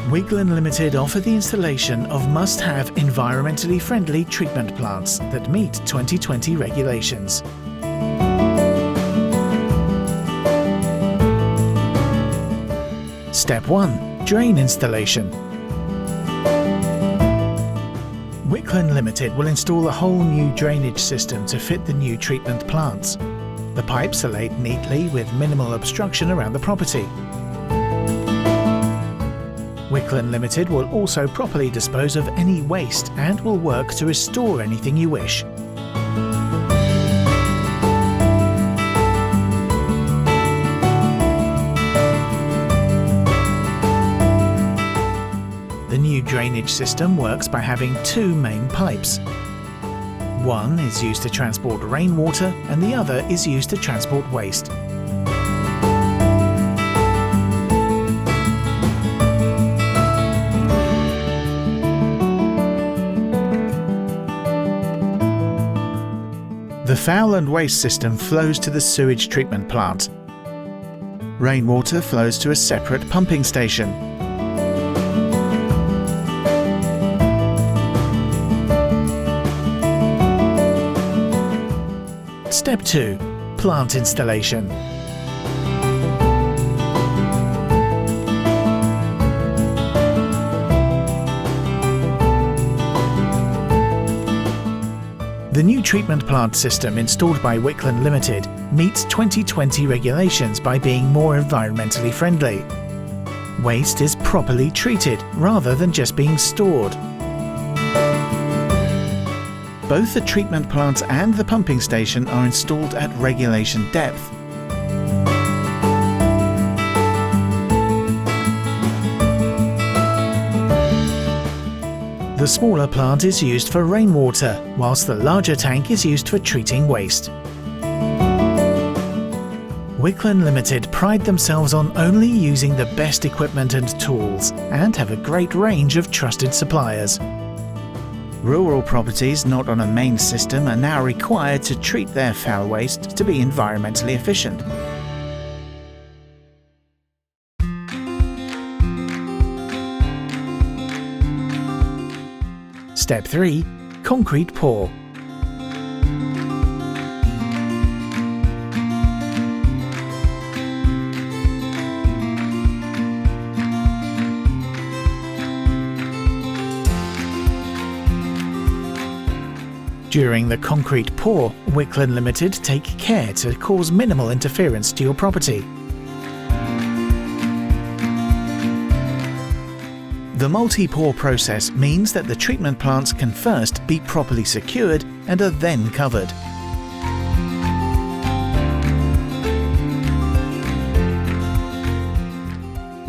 Wicklen Limited offer the installation of must-have environmentally friendly treatment plants that meet 2020 regulations. Step 1. Drain installation. Wicklen Limited will install a whole new drainage system to fit the new treatment plants. The pipes are laid neatly with minimal obstruction around the property. Wicklen Limited will also properly dispose of any waste and will work to restore anything you wish. The new drainage system works by having two main pipes. One is used to transport rainwater and the other is used to transport waste. The foul and waste system flows to the sewage treatment plant. Rainwater flows to a separate pumping station. Step 2. Plant installation. The new treatment plant system installed by Wicklen Limited meets 2020 regulations by being more environmentally friendly. Waste is properly treated rather than just being stored. Both the treatment plant and the pumping station are installed at regulation depth. The smaller plant is used for rainwater, whilst the larger tank is used for treating waste. Wicklen Limited pride themselves on only using the best equipment and tools, and have a great range of trusted suppliers. Rural properties not on a main system are now required to treat their foul waste to be environmentally efficient. Step 3. Concrete pour. During the concrete pour, Wicklen Limited take care to cause minimal interference to your property. The multi-pour process means that the treatment plants can first be properly secured and are then covered.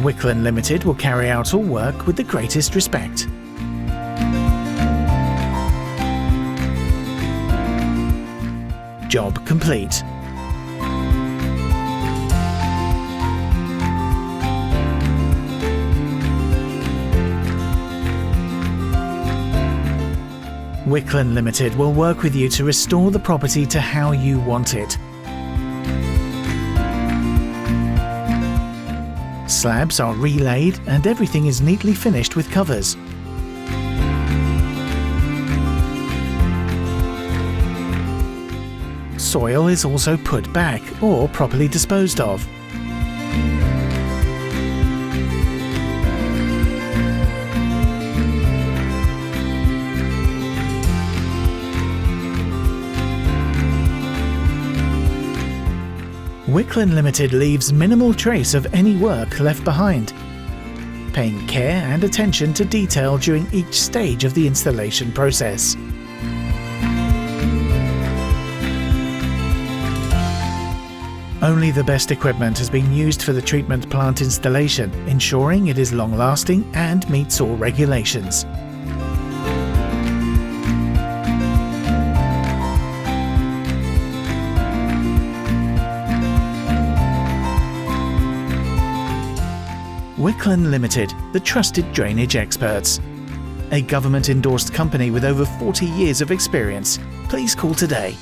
Wicklen Limited will carry out all work with the greatest respect. Job complete. Wicklen Limited will work with you to restore the property to how you want it. Slabs are relaid and everything is neatly finished with covers. Soil is also put back or properly disposed of. Wicklen Limited leaves minimal trace of any work left behind, paying care and attention to detail during each stage of the installation process. Only the best equipment has been used for the treatment plant installation, ensuring it is long-lasting and meets all regulations. Wicklen Limited, the trusted drainage experts. A government-endorsed company with over 40 years of experience. Please call today.